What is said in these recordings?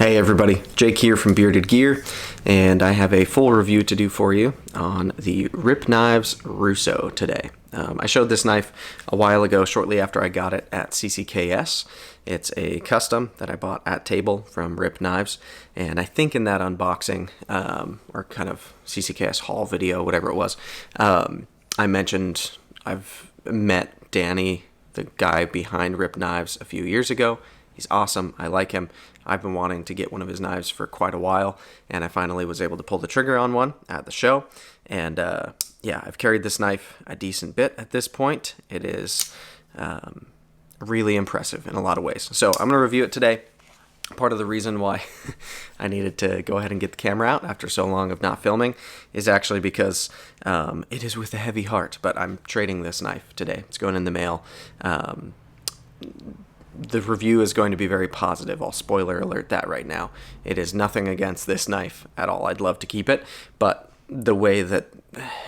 Hey everybody, Jake here from Bearded Gear, and I have a full review to do for you on the RIP Knives Russo today. I showed this knife a while ago, shortly after I got it at CCKS. It's a custom that I bought at table from RIP Knives, and I think in that unboxing, or kind of CCKS haul video, whatever it was, I mentioned I've met Danny, the guy behind RIP Knives, a few years ago. He's awesome. I like him. I've been wanting to get one of his knives for quite a while, and I finally was able to pull the trigger on one at the show. And yeah, I've carried this knife a decent bit at this point. It is really impressive in a lot of ways. So I'm going to review it today. Part of the reason why I needed to go ahead and get the camera out after so long of not filming is actually because it is with a heavy heart, but I'm trading this knife today. It's going in the mail. The review is going to be very positive. I'll spoiler alert that right now. It is nothing against this knife at all. I'd love to keep it, but the way that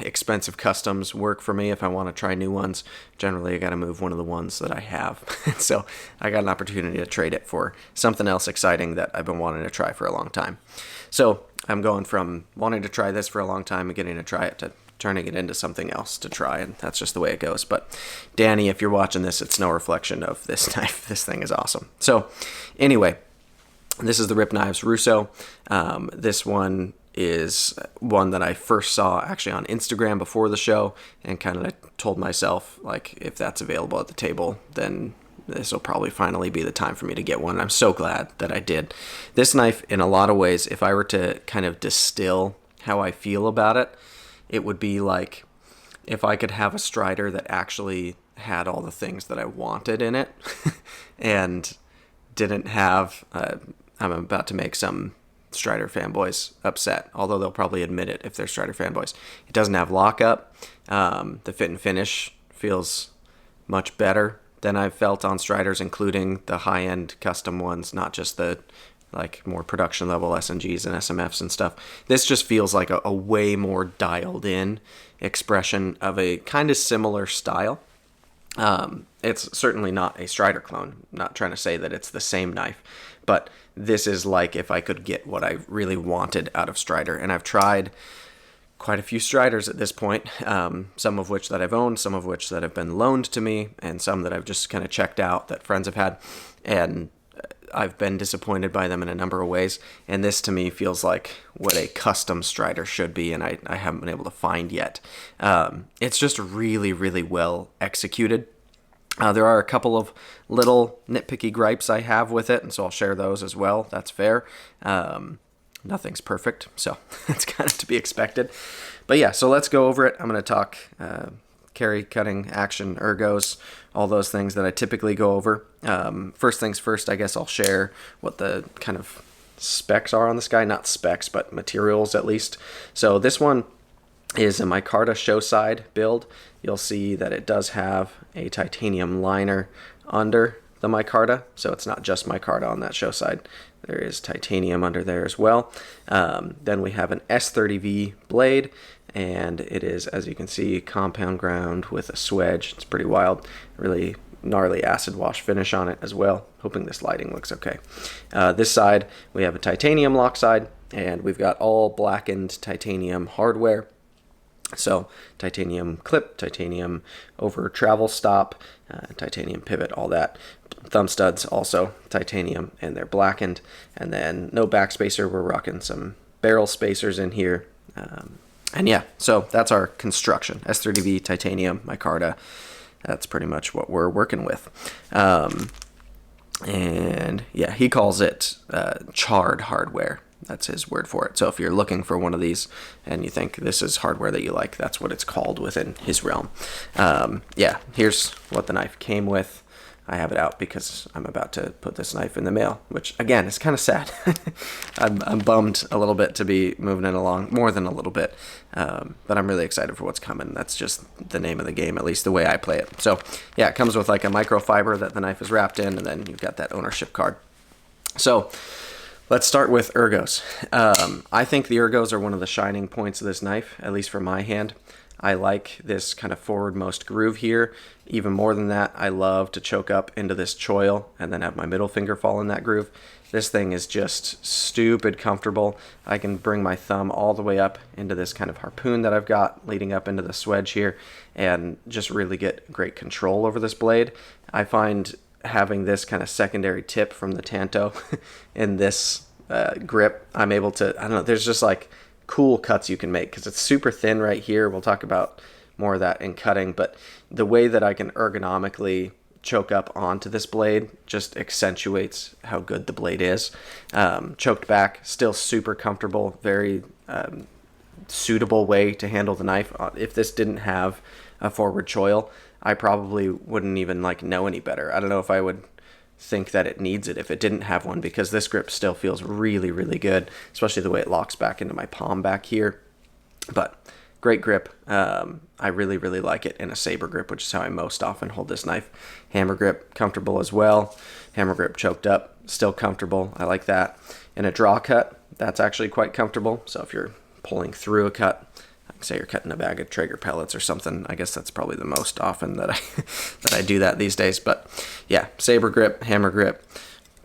expensive customs work for me, if I want to try new ones, generally I got to move one of the ones that I have. So I got an opportunity to trade it for something else exciting that I've been wanting to try for a long time. So I'm going from wanting to try this for a long time and getting to try it to turning it into something else to try, and that's just the way it goes. But Danny, if you're watching this, it's no reflection of this knife. This thing is awesome. So anyway, this is the RIP Knives Russo. This one is one that I first saw actually on Instagram before the show, and kind of told myself, like, if that's available at the table, then this will probably finally be the time for me to get one. I'm so glad that I did. This knife, in a lot of ways, if I were to kind of distill how I feel about it, it would be like if I could have a Strider that actually had all the things that I wanted in it and didn't have, I'm about to make some Strider fanboys upset, although they'll probably admit it if they're Strider fanboys. It doesn't have lockup. The fit and finish feels much better than I've felt on Striders, including the high-end custom ones, not just the like more production level SNGs and SMFs and stuff. This just feels like a way more dialed in expression of a kind of similar style. It's certainly not a Strider clone. I'm not trying to say that it's the same knife, but this is like if I could get what I really wanted out of Strider. And I've tried quite a few Striders at this point, some of which that I've owned, some of which that have been loaned to me, and some that I've just kind of checked out that friends have had. And I've been disappointed by them in a number of ways, and this to me feels like what a custom Strider should be, and I haven't been able to find yet. It's just really, really well executed. There are a couple of little nitpicky gripes I have with it, and so I'll share those as well. That's fair. Nothing's perfect, so that's kind of to be expected. But yeah, so let's go over it. I'm going to talk carry, cutting, action, ergos, all those things that I typically go over. First things first, I guess I'll share what the kind of specs are on this guy. Not specs, but materials at least. So this one is a micarta show side build. You'll see that it does have a titanium liner under the micarta, so it's not just micarta on that show side. There is titanium under there as well. Then we have an S30V blade, and it is, as you can see, compound ground with a swedge. It's pretty wild. Really gnarly acid wash finish on it as well. Hoping this lighting looks okay. This side, we have a titanium lock side, and we've got all blackened titanium hardware. So titanium clip, titanium over travel stop, titanium pivot, all that. Thumb studs also titanium, and they're blackened. And then no backspacer. We're rocking some barrel spacers in here. And yeah, so that's our construction. S30V, titanium, micarta. That's pretty much what we're working with. And yeah, he calls it charred hardware. That's his word for it. So if you're looking for one of these and you think this is hardware that you like, that's what it's called within his realm. Yeah, here's what the knife came with. I have it out because I'm about to put this knife in the mail, which again is kind of sad. I'm bummed a little bit to be moving it along, more than a little bit, but I'm really excited for what's coming. That's just the name of the game, at least the way I play it. So yeah, it comes with like a microfiber that the knife is wrapped in, and then you've got that ownership card. So let's start with ergos. I think the ergos are one of the shining points of this knife, at least for my hand. I like this kind of forwardmost groove here. Even more than that, I love to choke up into this choil and then have my middle finger fall in that groove. This thing is just stupid comfortable. I can bring my thumb all the way up into this kind of harpoon that I've got leading up into the swedge here and just really get great control over this blade. I find having this kind of secondary tip from the Tanto in this grip, I'm able to, I don't know, there's just like cool cuts you can make because it's super thin right here. We'll talk about more of that in cutting, but the way that I can ergonomically choke up onto this blade just accentuates how good the blade is. Choked back, still super comfortable, very suitable way to handle the knife. If this didn't have a forward choil, I probably wouldn't even like know any better. I don't know if I would think that it needs it if it didn't have one, because this grip still feels really, really good, especially the way it locks back into my palm back here. But great grip. I really, really like it in a saber grip, which is how I most often hold this knife. Hammer grip, comfortable as well. Hammer grip choked up, still comfortable. I like that. In a draw cut, that's actually quite comfortable. So if you're pulling through a cut, like say you're cutting a bag of Traeger pellets or something, I guess that's probably the most often that I do that these days. But yeah, saber grip, hammer grip,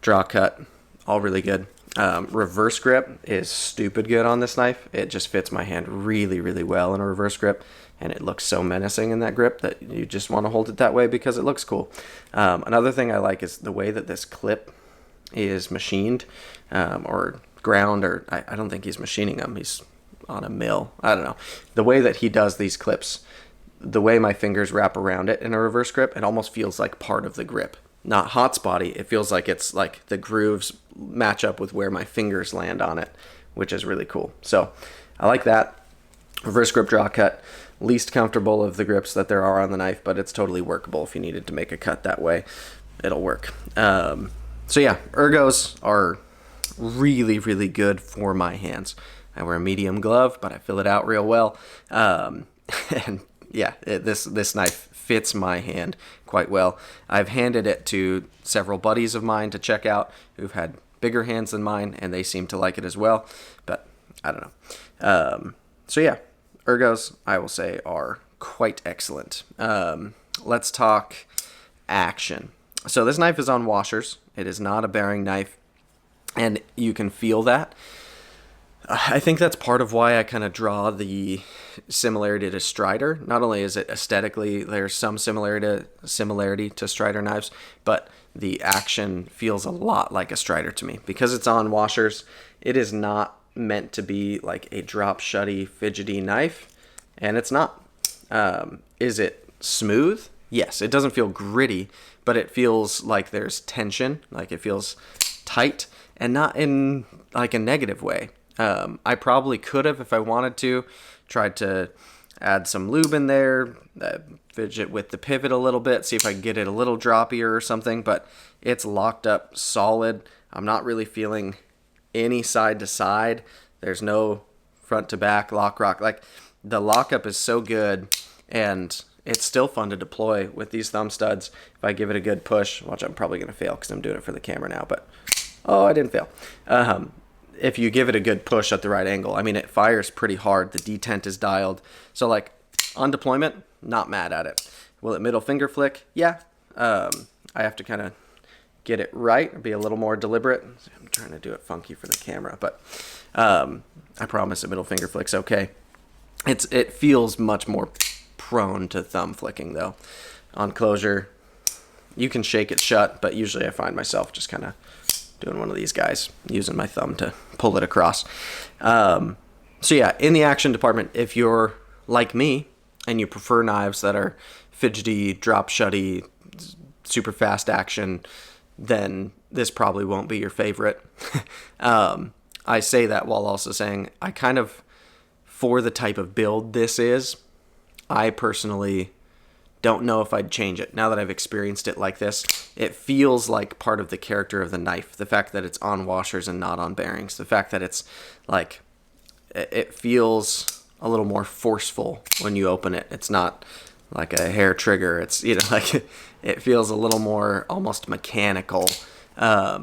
draw cut, all really good. Reverse grip is stupid good on this knife. It just fits my hand really, really well in a reverse grip, and it looks so menacing in that grip that you just want to hold it that way because it looks cool. Another thing I like is the way that this clip is machined or ground, or I don't think he's machining them. He's on a mill. I don't know. The way that he does these clips, the way my fingers wrap around it in a reverse grip, it almost feels like part of the grip. Not hot spotty, it feels like it's like the grooves match up with where my fingers land on it, which is really cool. So I like that. Reverse grip draw cut, least comfortable of the grips that there are on the knife, but it's totally workable if you needed to make a cut that way. It'll work. So yeah, ergos are really, really good for my hands. I wear a medium glove, but I fill it out real well. And yeah, this knife fits my hand quite well. I've handed it to several buddies of mine to check out who've had bigger hands than mine, and they seem to like it as well, but I don't know. So yeah, ergos, I will say, are quite excellent. Let's talk action. So this knife is on washers. It is not a bearing knife, and you can feel that. I think that's part of why I kind of draw the similarity to Strider. Not only is it aesthetically, there's some similarity to Strider knives, but the action feels a lot like a Strider to me. Because it's on washers, it is not meant to be like a drop shutty, fidgety knife, and it's not. Is it smooth? Yes, it doesn't feel gritty, but it feels like there's tension, like it feels tight, and not in like a negative way. I probably could have, if I wanted to, tried to add some lube in there, fidget with the pivot a little bit, see if I can get it a little droppier or something, but it's locked up solid. I'm not really feeling any side to side. There's no front to back lock. Like, the lockup is so good, and it's still fun to deploy with these thumb studs. If I give it a good push, watch, I'm probably going to fail because I'm doing it for the camera now, but, oh, I didn't fail. If you give it a good push at the right angle, I mean, it fires pretty hard. The detent is dialed. So, like, on deployment, not mad at it. Will it middle finger flick? Yeah. I have to kind of get it right, be a little more deliberate. I'm trying to do it funky for the camera, but I promise a middle finger flick's okay. It feels much more prone to thumb flicking, though. On closure, you can shake it shut, but usually I find myself just kind of doing one of these guys, using my thumb to pull it across. So yeah, in the action department, if you're like me and you prefer knives that are fidgety, drop shutty, super fast action, then this probably won't be your favorite. I say that while also saying I kind of, for the type of build this is, I personally don't know if I'd change it. Now that I've experienced it like this, it feels like part of the character of the knife. The fact that it's on washers and not on bearings. The fact that it's like, it feels a little more forceful when you open it. It's not like a hair trigger. It's, you know, like it feels a little more almost mechanical. I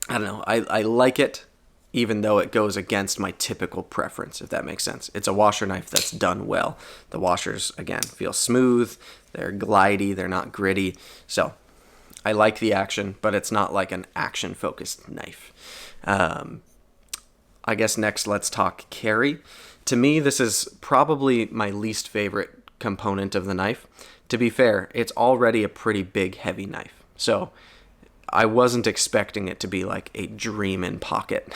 don't know. I like it. even though it goes against my typical preference, if that makes sense. It's a washer knife that's done well. The washers, again, feel smooth, they're glidey, they're not gritty. So I like the action, but it's not like an action-focused knife. I guess next let's talk carry. To me, this is probably my least favorite component of the knife. To be fair, it's already a pretty big, heavy knife. So I wasn't expecting it to be like a dream in pocket.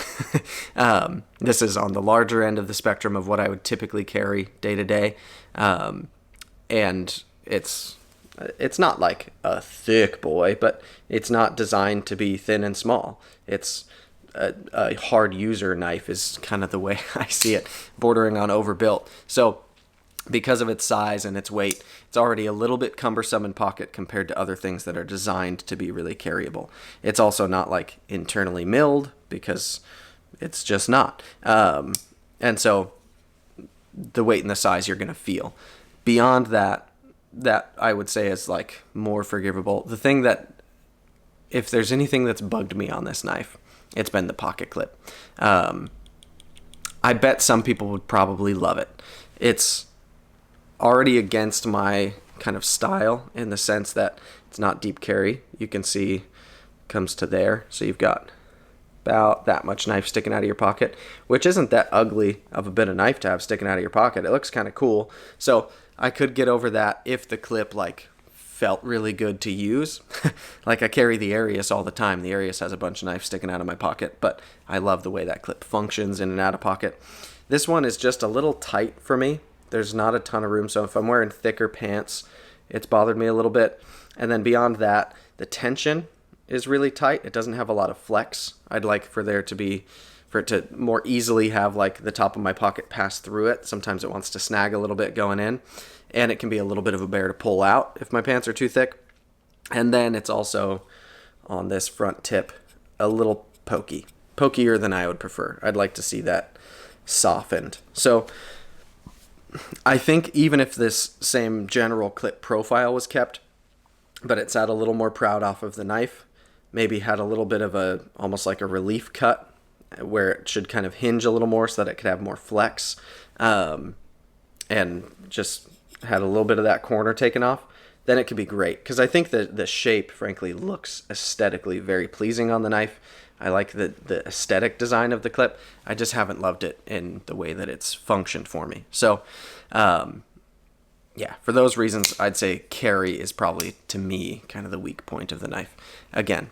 This is on the larger end of the spectrum of what I would typically carry day to day. And it's not like a thick boy, but it's not designed to be thin and small. It's a hard user knife is kind of the way I see it, bordering on overbuilt. So because of its size and its weight, it's already a little bit cumbersome in pocket compared to other things that are designed to be really carryable. It's also not like internally milled because it's just not. And so the weight and the size you're going to feel. Beyond that I would say is like more forgivable. The thing that, if there's anything that's bugged me on this knife, it's been the pocket clip. I bet some people would probably love it. It's already against my kind of style in the sense that it's not deep carry. You can see comes to there. So you've got about that much knife sticking out of your pocket, which isn't that ugly of a bit of knife to have sticking out of your pocket. It looks kind of cool. So I could get over that if the clip like felt really good to use. Like I carry the Arius all the time. The Arius has a bunch of knives sticking out of my pocket, but I love the way that clip functions in and out of pocket. This one is just a little tight for me. There's not a ton of room, so if I'm wearing thicker pants, it's bothered me a little bit. And then beyond that, the tension is really tight. It doesn't have a lot of flex. I'd like for it to more easily have like the top of my pocket pass through it. Sometimes it wants to snag a little bit going in, and it can be a little bit of a bear to pull out if my pants are too thick. And then it's also on this front tip a little pokier than I would prefer. I'd like to see that softened. So I think even if this same general clip profile was kept, but it sat a little more proud off of the knife, maybe had a little bit of almost like a relief cut where it should kind of hinge a little more so that it could have more flex, and just had a little bit of that corner taken off, then it could be great. Because I think the shape, frankly, looks aesthetically very pleasing on the knife. I like the aesthetic design of the clip. I just haven't loved it in the way that it's functioned for me. So, yeah, for those reasons, I'd say carry is probably, to me, kind of the weak point of the knife. Again,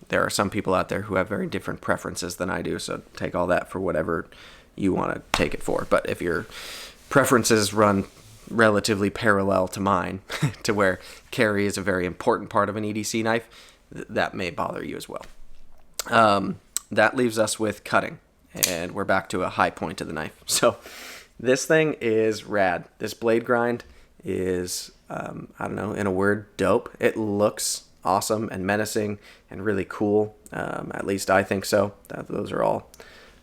there are some people out there who have very different preferences than I do, so take all that for whatever you want to take it for. But if your preferences run relatively parallel to mine, to where carry is a very important part of an EDC knife, that may bother you as well. That leaves us with cutting, and we're back to a high point of the knife. So this thing is rad. This blade grind is, I don't know, in a word, dope. It looks awesome and menacing and really cool. At least I think so. Those are all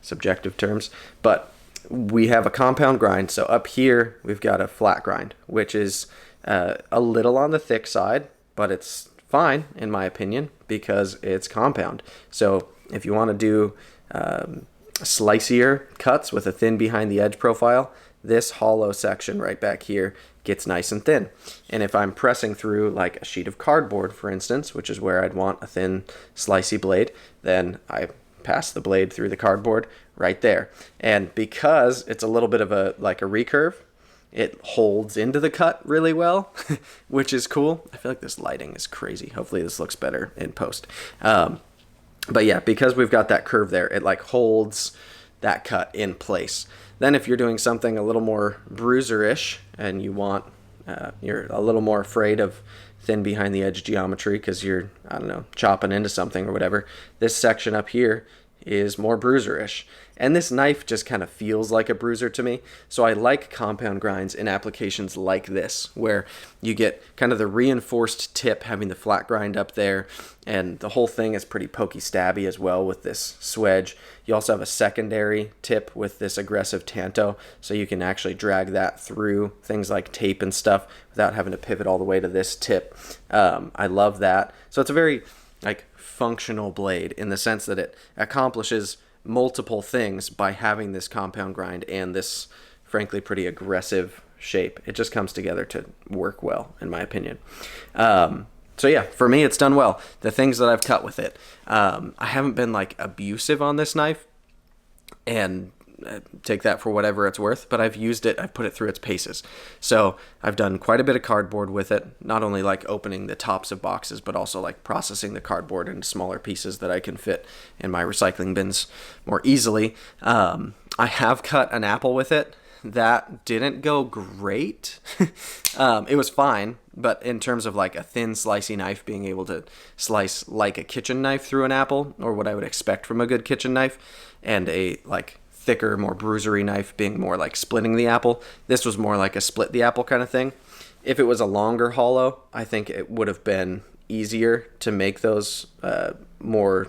subjective terms. But we have a compound grind. So up here, we've got a flat grind, which is a little on the thick side, but it's fine, in my opinion, because it's compound. So if you want to do slicier cuts with a thin behind the edge profile, this hollow section right back here gets nice and thin. And if I'm pressing through like a sheet of cardboard, for instance, which is where I'd want a thin slicey blade, then I pass the blade through the cardboard right there. And because it's a little bit of a recurve, it holds into the cut really well, which is cool. I feel like this lighting is crazy. Hopefully this looks better in post. But yeah, because we've got that curve there, it like holds that cut in place. Then if you're doing something a little more bruiser-ish and you want, you're a little more afraid of thin behind the edge geometry because you're, I don't know, chopping into something or whatever, this section up here is more bruiser-ish. And this knife just kind of feels like a bruiser to me. So I like compound grinds in applications like this, where you get kind of the reinforced tip having the flat grind up there, and the whole thing is pretty pokey stabby as well with this swedge. You also have a secondary tip with this aggressive tanto, so you can actually drag that through things like tape and stuff without having to pivot all the way to this tip. I love that. So it's a very functional blade in the sense that it accomplishes multiple things by having this compound grind and this, frankly, pretty aggressive shape. It just comes together to work well, in my opinion. So yeah, for me, it's done well. The things that I've cut with it, I haven't been like abusive on this knife, and take that for whatever it's worth, but I've used it, I've put it through its paces. So I've done quite a bit of cardboard with it, not only like opening the tops of boxes, but also like processing the cardboard into smaller pieces that I can fit in my recycling bins more easily. I have cut an apple with it. That didn't go great. It was fine, but in terms of like a thin slicey knife being able to slice like a kitchen knife through an apple, or what I would expect from a good kitchen knife, and a like thicker, more bruisery knife being more like splitting the apple, this was more like a split the apple kind of thing. If it was a longer hollow, I think it would have been easier to make those more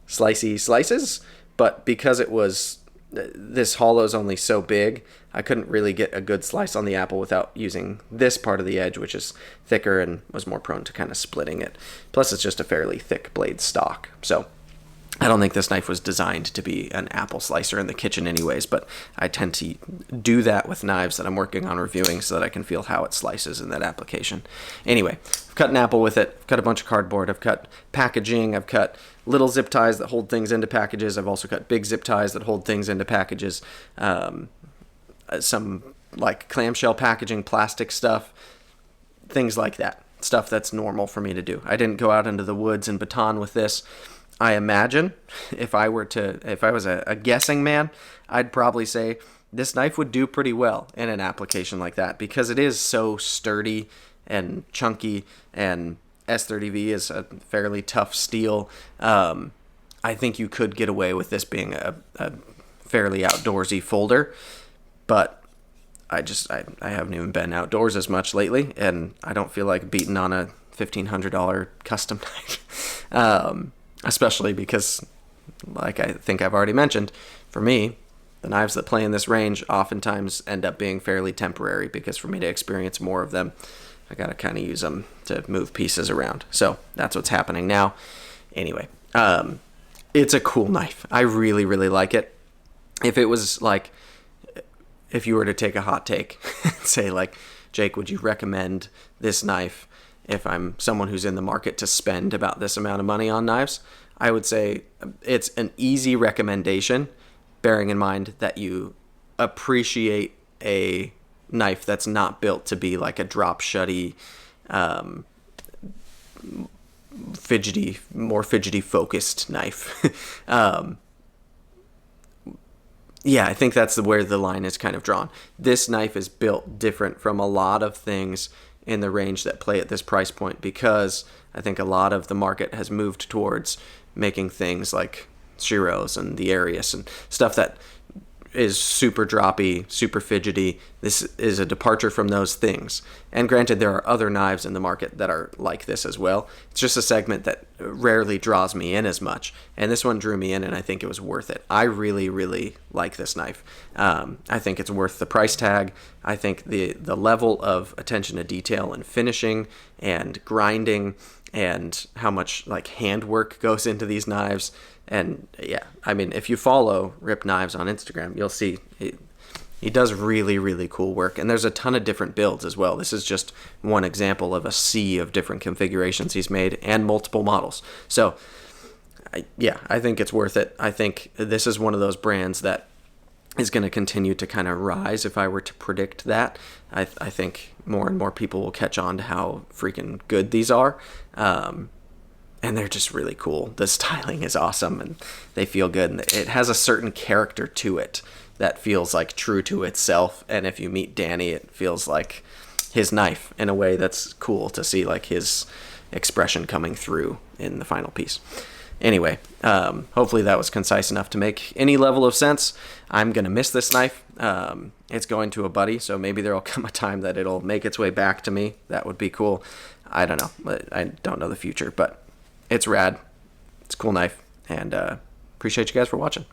slicey slices, but because it was this hollow is only so big, I couldn't really get a good slice on the apple without using this part of the edge, which is thicker and was more prone to kind of splitting it. Plus, it's just a fairly thick blade stock. So I don't think this knife was designed to be an apple slicer in the kitchen anyways, but I tend to do that with knives that I'm working on reviewing so that I can feel how it slices in that application. Anyway, I've cut an apple with it. I've cut a bunch of cardboard. I've cut packaging. I've cut little zip ties that hold things into packages. I've also cut big zip ties that hold things into packages. Some like clamshell packaging, plastic stuff, things like that. Stuff that's normal for me to do. I didn't go out into the woods and baton with this. I imagine if I was a guessing man, I'd probably say this knife would do pretty well in an application like that because it is so sturdy and chunky, and S30V is a fairly tough steel. I think you could get away with this being a fairly outdoorsy folder, but I haven't even been outdoors as much lately, and I don't feel like beating on a $1,500 custom knife. Especially because, like I think I've already mentioned, for me, the knives that play in this range oftentimes end up being fairly temporary because for me to experience more of them, I gotta kind of use them to move pieces around. So that's what's happening now. Anyway, it's a cool knife. I really, really like it. If it was like, if you were to take a hot take and say like, Jake, would you recommend this knife if I'm someone who's in the market to spend about this amount of money on knives? I would say it's an easy recommendation, bearing in mind that you appreciate a knife that's not built to be like a drop shutty, more fidgety focused knife. Yeah, I think that's where the line is kind of drawn. This knife is built different from a lot of things in the range that play at this price point because I think a lot of the market has moved towards making things like Shiros and the Arius and stuff that is super droppy, super fidgety. This is a departure from those things. And granted, there are other knives in the market that are like this as well. It's just a segment that rarely draws me in as much. And this one drew me in, and I think it was worth it. I really, really like this knife. I think it's worth the price tag. I think the level of attention to detail and finishing and grinding and how much like handwork goes into these knives. And yeah, I mean, if you follow RIP Knives on Instagram, you'll see he does really, really cool work. And there's a ton of different builds as well. This is just one example of a sea of different configurations he's made and multiple models. So I think it's worth it. I think this is one of those brands that is going to continue to kind of rise. If I were to predict that, I think more and more people will catch on to how freaking good these are. And they're just really cool. The styling is awesome, and they feel good. And it has a certain character to it that feels like true to itself. And if you meet Danny, it feels like his knife in a way that's cool to see like his expression coming through in the final piece. Anyway, hopefully that was concise enough to make any level of sense. I'm going to miss this knife. It's going to a buddy, so maybe there will come a time that it'll make its way back to me. That would be cool. I don't know. I don't know the future, but it's rad. It's a cool knife, and appreciate you guys for watching.